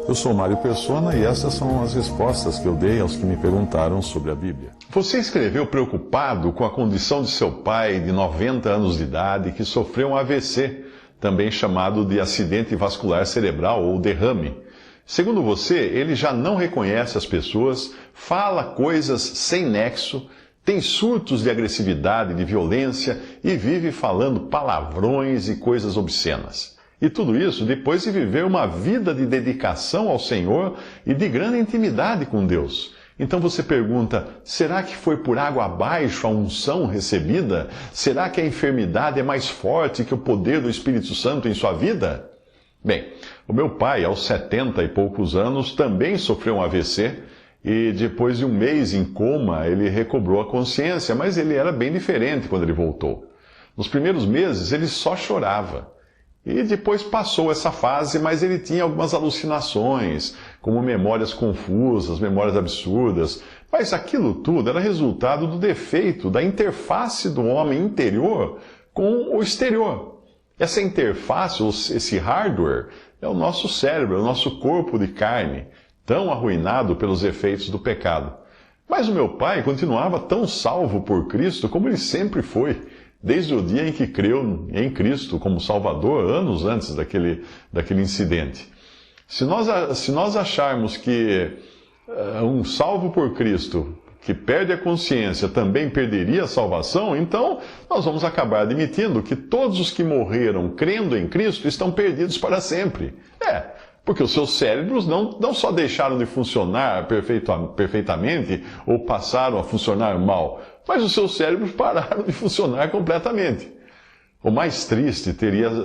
Eu sou Mário Persona e essas são as respostas que eu dei aos que me perguntaram sobre a Bíblia. Você escreveu preocupado com a condição de seu pai de 90 anos de idade que sofreu um AVC, também chamado de acidente vascular cerebral ou derrame. Segundo você, ele já não reconhece as pessoas, fala coisas sem nexo, tem surtos de agressividade, de violência e vive falando palavrões e coisas obscenas. E tudo isso depois de viver uma vida de dedicação ao Senhor e de grande intimidade com Deus. Então você pergunta, será que foi por água abaixo a unção recebida? Será que a enfermidade é mais forte que o poder do Espírito Santo em sua vida? Bem, o meu pai, aos 70 e poucos anos, também sofreu um AVC e depois de um mês em coma, ele recobrou a consciência, mas ele era bem diferente quando ele voltou. Nos primeiros meses, ele só chorava. E depois passou essa fase, mas ele tinha algumas alucinações, como memórias confusas, memórias absurdas. Mas aquilo tudo era resultado do defeito da interface do homem interior com o exterior. Essa interface, esse hardware, é o nosso cérebro, é o nosso corpo de carne, tão arruinado pelos efeitos do pecado. Mas o meu pai continuava tão salvo por Cristo como ele sempre foi, desde o dia em que creu em Cristo como Salvador, anos antes daquele incidente. Se nós acharmos que um salvo por Cristo, que perde a consciência, também perderia a salvação, então nós vamos acabar admitindo que todos os que morreram crendo em Cristo estão perdidos para sempre. Porque os seus cérebros não só deixaram de funcionar perfeitamente ou passaram a funcionar mal, mas os seus cérebros pararam de funcionar completamente. O mais triste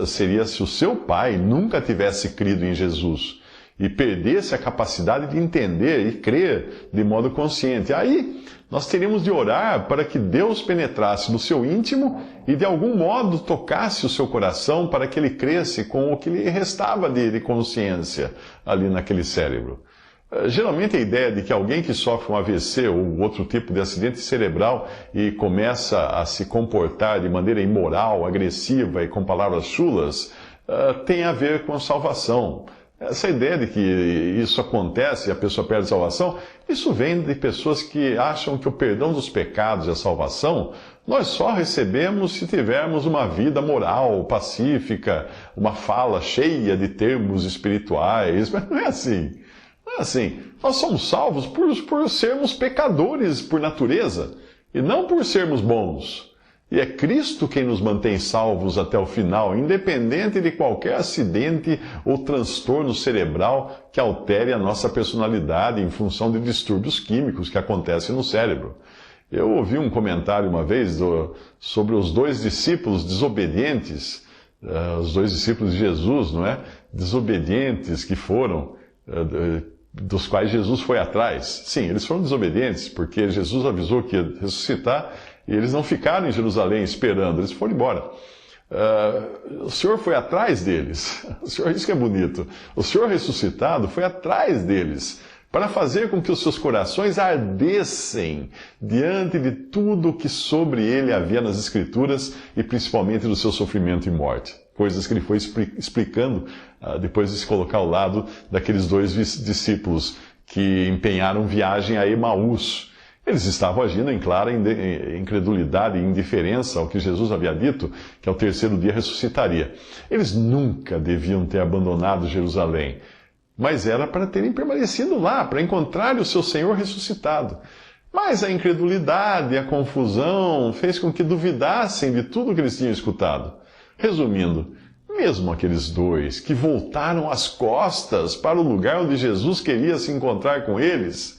seria se o seu pai nunca tivesse crido em Jesus e perdesse a capacidade de entender e crer de modo consciente. Aí nós teríamos de orar para que Deus penetrasse no seu íntimo e de algum modo tocasse o seu coração para que ele cresce com o que lhe restava de consciência ali naquele cérebro. Geralmente a ideia de que alguém que sofre um AVC ou outro tipo de acidente cerebral e começa a se comportar de maneira imoral, agressiva e com palavras chulas, tem a ver com salvação. Essa ideia de que isso acontece e a pessoa perde a salvação, isso vem de pessoas que acham que o perdão dos pecados e a salvação nós só recebemos se tivermos uma vida moral, pacífica, uma fala cheia de termos espirituais, mas não é assim. Não é assim. Nós somos salvos por sermos pecadores por natureza e não por sermos bons. E é Cristo quem nos mantém salvos até o final, independente de qualquer acidente ou transtorno cerebral que altere a nossa personalidade em função de distúrbios químicos que acontecem no cérebro. Eu ouvi um comentário uma vez sobre os dois discípulos desobedientes, os dois discípulos de Jesus, não é? Desobedientes que foram, dos quais Jesus foi atrás. Sim, eles foram desobedientes, porque Jesus avisou que ia ressuscitar, e eles não ficaram em Jerusalém esperando, eles foram embora. O Senhor foi atrás deles. Isso que é bonito. O Senhor ressuscitado foi atrás deles, para fazer com que os seus corações ardessem diante de tudo que sobre ele havia nas Escrituras, e principalmente do seu sofrimento e morte. Coisas que ele foi explicando depois de se colocar ao lado daqueles dois discípulos que empenharam viagem a Emaús. Eles estavam agindo em clara incredulidade e indiferença ao que Jesus havia dito, que ao terceiro dia ressuscitaria. Eles nunca deviam ter abandonado Jerusalém, mas era para terem permanecido lá, para encontrar o seu Senhor ressuscitado. Mas a incredulidade e a confusão fez com que duvidassem de tudo que eles tinham escutado. Resumindo, mesmo aqueles dois que voltaram as costas para o lugar onde Jesus queria se encontrar com eles,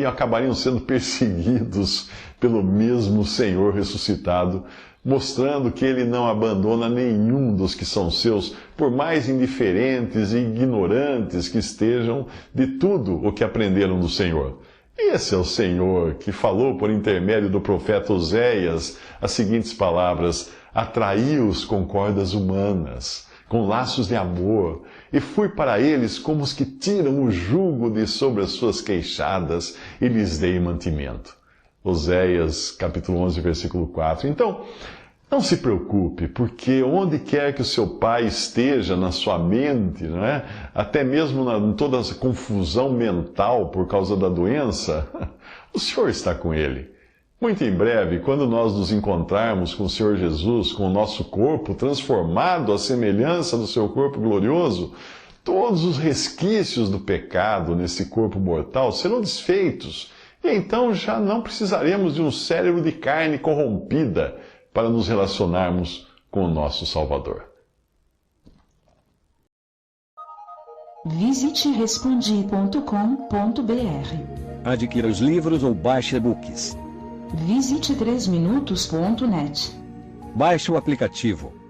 acabariam sendo perseguidos pelo mesmo Senhor ressuscitado, mostrando que ele não abandona nenhum dos que são seus, por mais indiferentes e ignorantes que estejam de tudo o que aprenderam do Senhor. Esse é o Senhor que falou por intermédio do profeta Oséias as seguintes palavras: atraí-os com cordas humanas, com laços de amor, e fui para eles como os que tiram o jugo de sobre as suas queixadas, e lhes dei mantimento. Oséias, capítulo 11, versículo 4. Então, Não se preocupe, porque onde quer que o seu pai esteja na sua mente, não é? Até mesmo em toda essa confusão mental por causa da doença, o Senhor está com ele. Muito em breve, quando nós nos encontrarmos com o Senhor Jesus, com o nosso corpo transformado à semelhança do seu corpo glorioso, todos os resquícios do pecado nesse corpo mortal serão desfeitos. E então já não precisaremos de um cérebro de carne corrompida para nos relacionarmos com o nosso Salvador. Visite respondi.com.br. Adquira os livros ou baixe e-books. Visite 3minutos.net. Baixe o aplicativo.